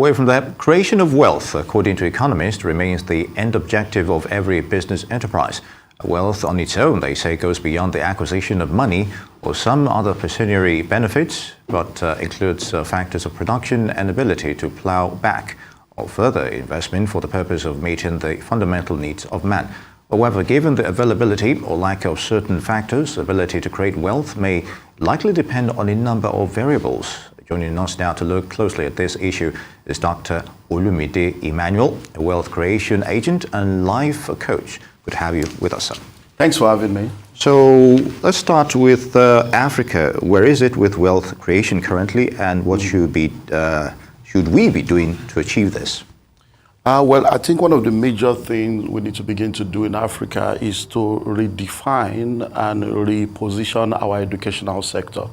Away from that, creation of wealth, according to economists, remains the end objective of every business enterprise. Wealth on its own, they say, goes beyond the acquisition of money or some other pecuniary benefits, but includes factors of production and ability to plow back or further investment for the purpose of meeting the fundamental needs of man. However, given the availability or lack of certain factors, ability to create wealth may likely depend on a number of variables. Joining us now to look closely at this issue is Dr. Olumide Emmanuel, a wealth creation agent and life coach. Good to have you with us, sir. Thanks for having me. So let's start with Africa. Where is it with wealth creation currently, and what should we be doing to achieve this? Well, I think one of the major things we need to begin to do in Africa is to redefine and reposition our educational sector.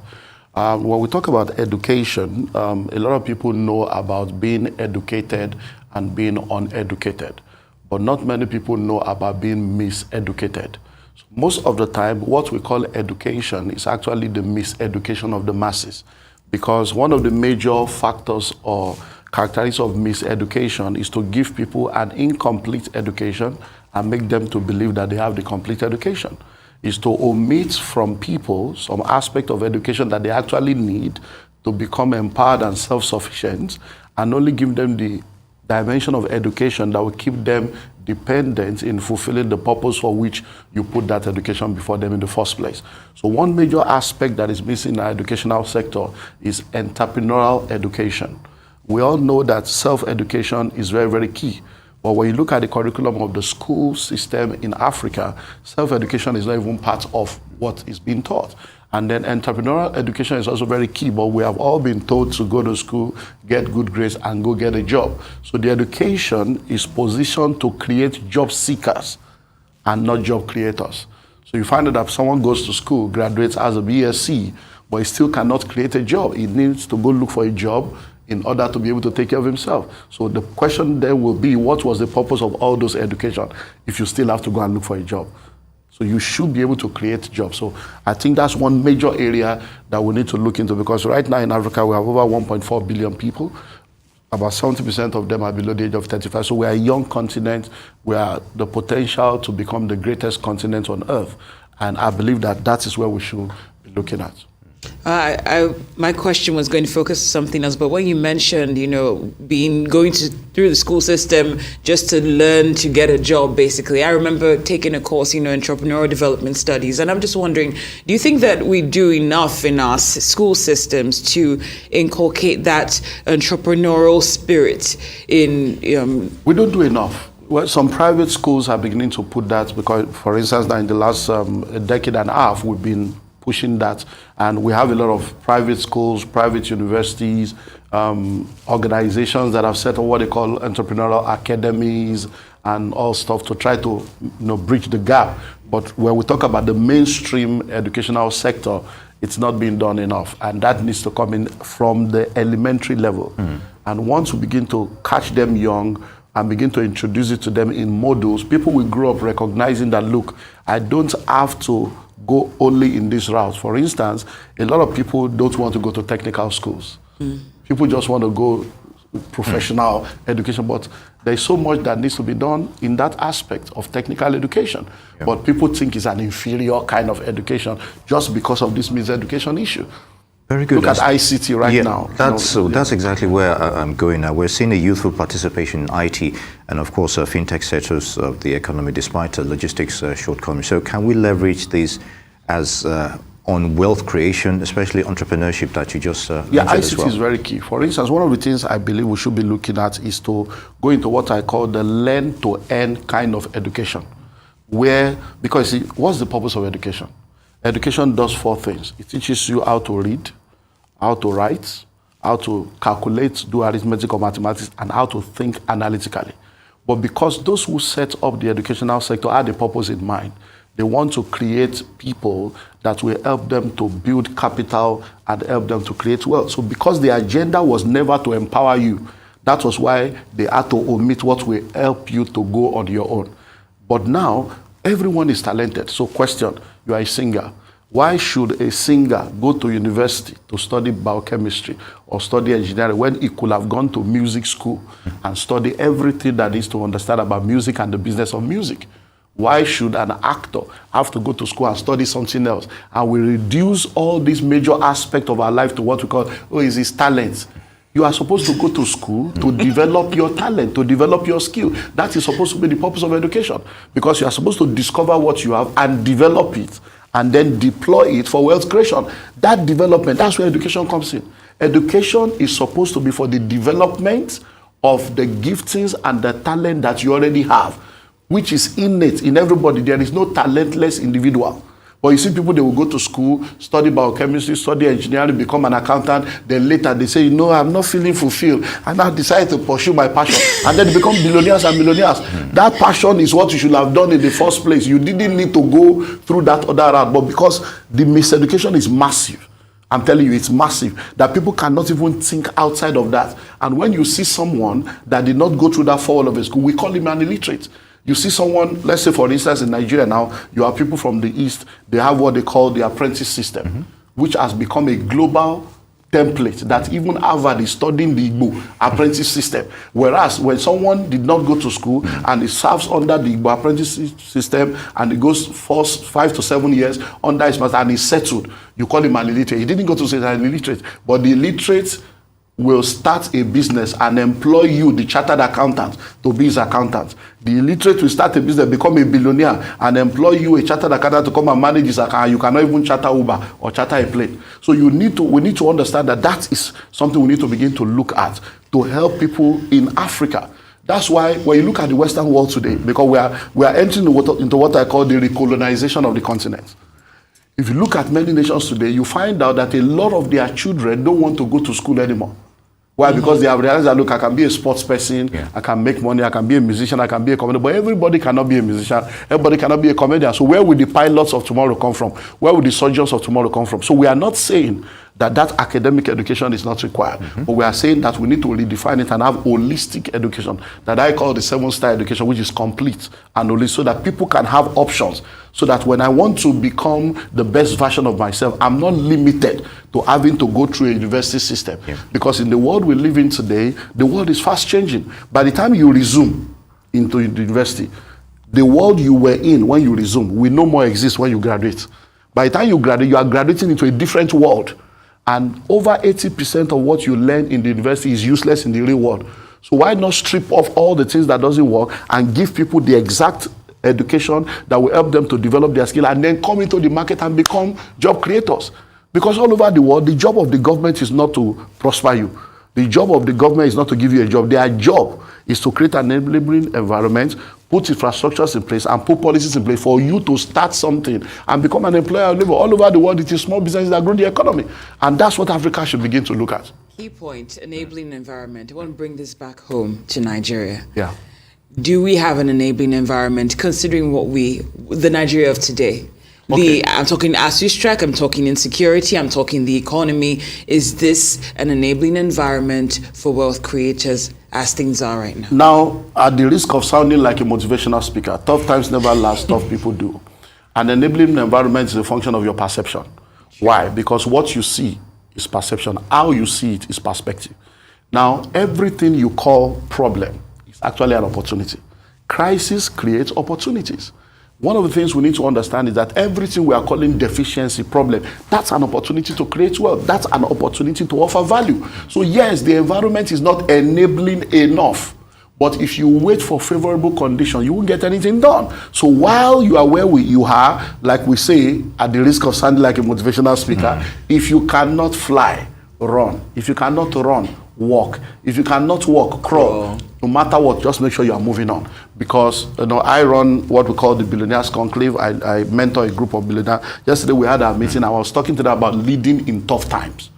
When we talk about education, a lot of people know about being educated and being uneducated, but not many people know about being miseducated. So most of the time, what we call education is actually the miseducation of the masses, because one of the major factors or characteristics of miseducation is to give people an incomplete education and make them to believe that they have the complete education. Is to omit from people some aspect of education that they actually need to become empowered and self-sufficient, and only give them the dimension of education that will keep them dependent in fulfilling the purpose for which you put that education before them in the first place. So one major aspect that is missing in our educational sector is entrepreneurial education. We all know that self-education is very, very key. But when you look at the curriculum of the school system in Africa, self-education is not even part of what is being taught. And then entrepreneurial education is also very key, but we have all been told to go to school, get good grades, and go get a job. So the education is positioned to create job seekers and not job creators. So you find that if someone goes to school, graduates as a BSc, but he still cannot create a job. He needs to go look for a job in order to be able to take care of himself. So the question then will be, what was the purpose of all those education if you still have to go and look for a job? So you should be able to create jobs. So I think that's one major area that we need to look into, because right now in Africa, we have over 1.4 billion people. About 70% of them are below the age of 35. So we are a young continent. We are the potential to become the greatest continent on earth. And I believe that that is where we should be looking at. My question was going to focus on something else, but when you mentioned, going through the school system just to learn to get a job, basically, I remember taking a course, entrepreneurial development studies, and I'm just wondering, do you think that we do enough in our school systems to inculcate that entrepreneurial spirit in? We don't do enough. Well, some private schools are beginning to put that, because, for instance, now in the last decade and a half, we've been pushing that, and we have a lot of private schools, private universities, organizations that have set up what they call entrepreneurial academies and all stuff to try to bridge the gap. But when we talk about the mainstream educational sector, it's not being done enough, and that needs to come in from the elementary level. And once we begin to catch them young and begin to introduce it to them in models, people will grow up recognizing that, look, I don't have to go only in this route. For instance, a lot of people don't want to go to technical schools. People just want to go professional education, but there's so much that needs to be done in that aspect of technical education. Yeah. But people think it's an inferior kind of education just because of this miseducation issue. Very good. Look at ICT right now. That's exactly where I'm going now. We're seeing a youthful participation in IT and, of course, fintech sectors of the economy, despite logistics shortcomings. So can we leverage these as on wealth creation, especially entrepreneurship that you just mentioned as well? ICT is very key. For instance, one of the things I believe we should be looking at is to go into what I call the learn-to-earn kind of education. Because what's the purpose of education? Education does four things. It teaches you how to read, how to write, how to calculate, do arithmetic or mathematics, and how to think analytically. But because those who set up the educational sector had a purpose in mind, they want to create people that will help them to build capital and help them to create wealth. So because the agenda was never to empower you, that was why they had to omit what will help you to go on your own. But now, everyone is talented. So question, you are a singer. Why should a singer go to university to study biochemistry or study engineering when he could have gone to music school and study everything that is to understand about music and the business of music? Why should an actor have to go to school and study something else? And we reduce all these major aspects of our life to what we call, is his talent. You are supposed to go to school to develop your talent, to develop your skill. That is supposed to be the purpose of education, because you are supposed to discover what you have and develop it and then deploy it for wealth creation. That development, that's where education comes in. Education is supposed to be for the development of the giftings and the talent that you already have, which is innate in everybody. There is no talentless individual. But you see people, they will go to school, study biochemistry, study engineering, become an accountant. Then later they say, I'm not feeling fulfilled. And I decide to pursue my passion. And then they become billionaires and millionaires. That passion is what you should have done in the first place. You didn't need to go through that other route. But because the miseducation is massive, I'm telling you, it's massive, that people cannot even think outside of that. And when you see someone that did not go through that fall of a school, we call him an illiterate. You see someone, let's say for instance in Nigeria now, you have people from the East, they have what they call the apprentice system, which has become a global template that even Harvard is studying the Igbo apprentice system. Whereas when someone did not go to school and he serves under the Igbo apprentice system and he goes 5 to 7 years under his master and he's settled, you call him an illiterate. He didn't go to school as an illiterate, but the illiterate will start a business and employ you, the chartered accountant, to be his accountant. The illiterate will start a business, become a billionaire, and employ you, a chartered accountant, to come and manage his account. You cannot even charter Uber or charter a plane. So we need to understand that that is something we need to begin to look at to help people in Africa. That's why when you look at the Western world today, because we are entering into what I call the recolonization of the continent. If you look at many nations today, you find out that a lot of their children don't want to go to school anymore. Why? Because they have realized that, look, I can be a sports person, I can make money, I can be a musician, I can be a comedian, but everybody cannot be a musician, everybody cannot be a comedian. So where will the pilots of tomorrow come from? Where will the surgeons of tomorrow come from? So we are not saying that academic education is not required, but we are saying that we need to redefine it and have holistic education that I call the 7-star education, which is complete and holistic, so that people can have options, so that when I want to become the best version of myself, I'm not limited to having to go through a university system. Because in the world we live in today, the world is fast changing. By the time you resume into the university, the world you were in when you resume will no more exist when you graduate. By the time you graduate, you are graduating into a different world. And over 80% of what you learn in the university is useless in the real world. So why not strip off all the things that doesn't work and give people the exact education that will help them to develop their skill and then come into the market and become job creators? Because all over the world, the job of the government is not to prosper you. The job of the government is not to give you a job. Their job is to create an enabling environment, put infrastructures in place, and put policies in place for you to start something and become an employer of labor. All over the world, it is small businesses that grow the economy. And that's what Africa should begin to look at. Key point, enabling environment. I want to bring this back home to Nigeria. Yeah. Do we have an enabling environment, considering the Nigeria of today? Okay. I'm talking ASUS track, I'm talking insecurity, I'm talking the economy. Is this an enabling environment for wealth creators as things are right now? Now, at the risk of sounding like a motivational speaker, tough times never last, tough people do. An enabling environment is a function of your perception. Why? Because what you see is perception. How you see it is perspective. Now, everything you call problem is actually an opportunity. Crisis creates opportunities. One of the things we need to understand is that everything we are calling deficiency, problem, that's an opportunity to create wealth. That's an opportunity to offer value. So yes, the environment is not enabling enough. But if you wait for favorable conditions, you won't get anything done. So while you are where you are, like we say, at the risk of sounding like a motivational speaker, if you cannot fly, run. If you cannot run, walk. If you cannot walk, crawl. No matter what, just make sure you are moving on. Because I run what we call the Billionaires Conclave. I mentor a group of billionaires. Yesterday we had our meeting. I was talking to them about leading in tough times.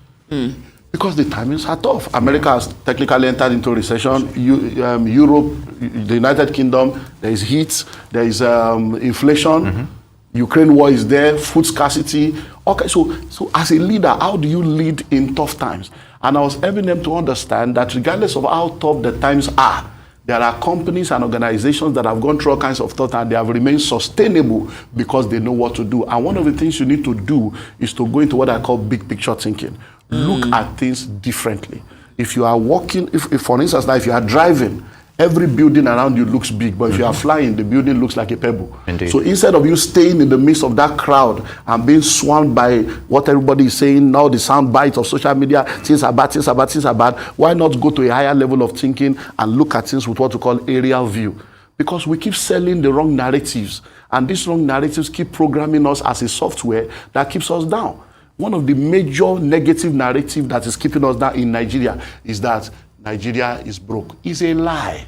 Because the timings are tough. America has technically entered into recession. Europe, the United Kingdom, there is heat, there is inflation. Ukraine war is there, food scarcity. Okay, so as a leader, how do you lead in tough times? And I was helping them to understand that regardless of how tough the times are, There are companies and organizations that have gone through all kinds of thought and they have remained sustainable because they know what to do. And one of the things you need to do is to go into what I call big picture thinking. Look at things differently. If you are walking, if for instance, now if you are driving, every building around you looks big, but if you are flying, the building looks like a pebble. Indeed. So instead of you staying in the midst of that crowd and being swarmed by what everybody is saying, now the sound bites of social media, things are bad, things are bad, things are bad, why not go to a higher level of thinking and look at things with what we call aerial view? Because we keep selling the wrong narratives, and these wrong narratives keep programming us as a software that keeps us down. One of the major negative narratives that is keeping us down in Nigeria is that Nigeria is broke. It's a lie.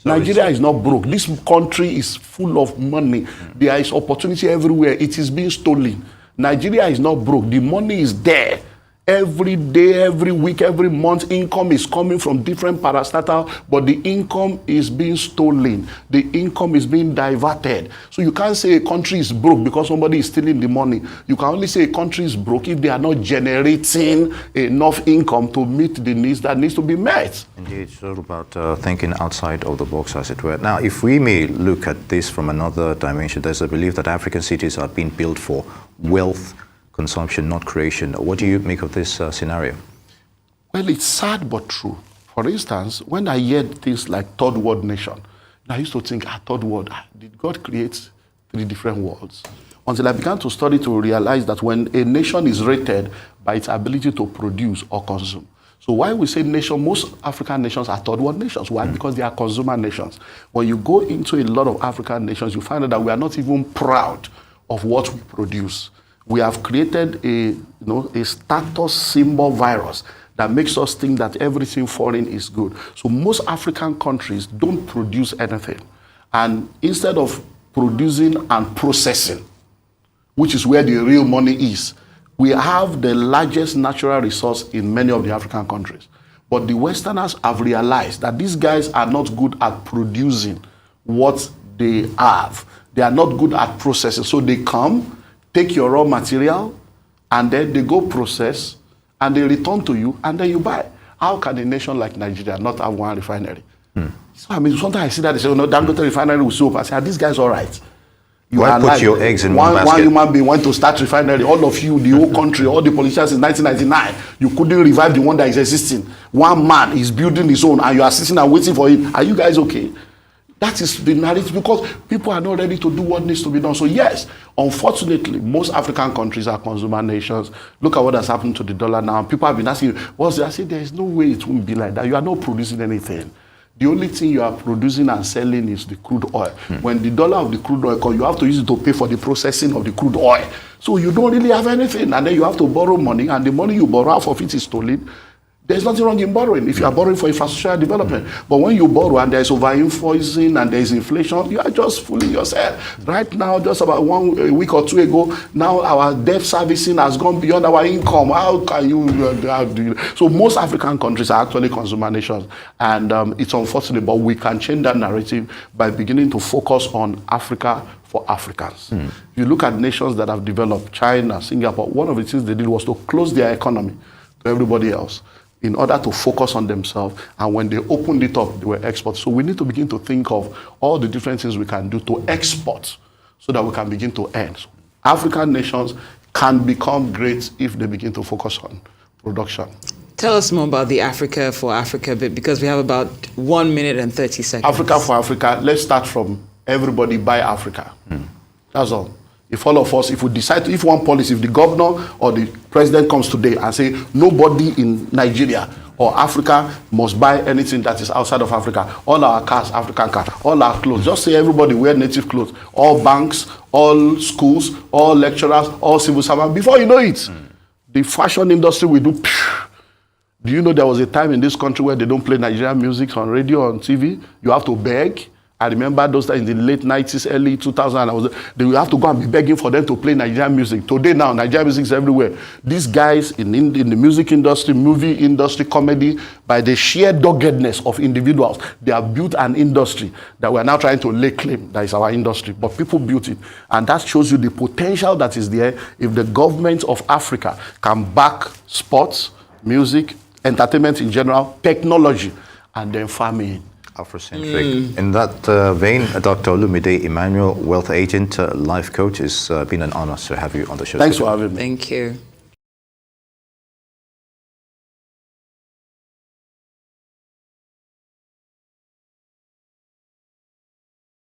Nigeria is not broke. This country is full of money. There is opportunity everywhere. It is being stolen. Nigeria is not broke. The money is there. Every day, every week, every month, income is coming from different parastatal, but the income is being stolen. The income is being diverted. So you can't say a country is broke because somebody is stealing the money. You can only say a country is broke if they are not generating enough income to meet the needs that needs to be met. Indeed, it's all about thinking outside of the box, as it were. Now, if we may look at this from another dimension, there's a belief that African cities are being built for wealth consumption, not creation. What do you make of this scenario? Well, it's sad but true. For instance, when I heard things like third world nation, I used to think, third world, did God create 3 different worlds? Until I began to study to realize that when a nation is rated by its ability to produce or consume. So why we say nation, most African nations are third world nations. Why? Because they are consumer nations. When you go into a lot of African nations, you find out that we are not even proud of what we produce. We have created a status symbol virus that makes us think that everything foreign is good. So most African countries don't produce anything. And instead of producing and processing, which is where the real money is, we have the largest natural resource in many of the African countries. But the Westerners have realized that these guys are not good at producing what they have. They are not good at processing. So they come, take your raw material, and then they go process, and they return to you, and then you buy. How can a nation like Nigeria not have one refinery? So I mean, sometimes I see that they say, Dangote refinery will soap. I say, these guys all right? You Why put your eggs in one basket? One human being went to start refinery. All of you, the whole country, all the politicians in 1999, you couldn't revive the one that is existing. One man is building his own, and you are sitting and waiting for it. Are you guys okay? That is the narrative, because people are not ready to do what needs to be done. So yes, unfortunately, most African countries are consumer nations. Look at what has happened to the dollar now. People have been asking, what's that? I say, there is no way it won't be like that. You are not producing anything. The only thing you are producing and selling is the crude oil. When the dollar of the crude oil comes, you have to use it to pay for the processing of the crude oil. So you don't really have anything. And then you have to borrow money, and the money you borrow, half of it is stolen. There's nothing wrong in borrowing if you are borrowing for infrastructural development. But when you borrow and there's over-invoicing and there's inflation, you are just fooling yourself. Right now, just about a week or 2 ago, now our debt servicing has gone beyond our income. How can you? So most African countries are actually consumer nations. And it's unfortunate, but we can change that narrative by beginning to focus on Africa for Africans. If you look at nations that have developed, China, Singapore, one of the things they did was to close their economy to everybody else, in order to focus on themselves. And when they opened it up, they were exports. So we need to begin to think of all the different things we can do to export so that we can begin to earn. So African nations can become great if they begin to focus on production. Tell us more about the Africa for Africa bit, because we have about 1 minute and 30 seconds. Africa for Africa, let's start from everybody buy Africa. That's all. If all of us, if we decide to, if one policy, if the governor or the president comes today and say nobody in Nigeria or Africa must buy anything that is outside of Africa, all our cars, African cars, all our clothes, just say everybody wear native clothes, all banks, all schools, all lecturers, all civil servants, before you know it, the fashion industry will do. Do you know there was a time in this country where they don't play Nigerian music on radio, on TV? You have to beg. I remember those times in the late 90s, early 2000s, they will have to go and be begging for them to play Nigerian music. Today now, Nigerian music is everywhere. These guys in the music industry, movie industry, comedy, by the sheer doggedness of individuals, they have built an industry that we are now trying to lay claim that is our industry. But people built it. And that shows you the potential that is there if the government of Africa can back sports, music, entertainment in general, technology, and then farming. Afrocentric. In that vein, Dr. Olumide Emmanuel, wealth agent, life coach, it's been an honor to have you on the show. Thanks today. for having me. Thank you.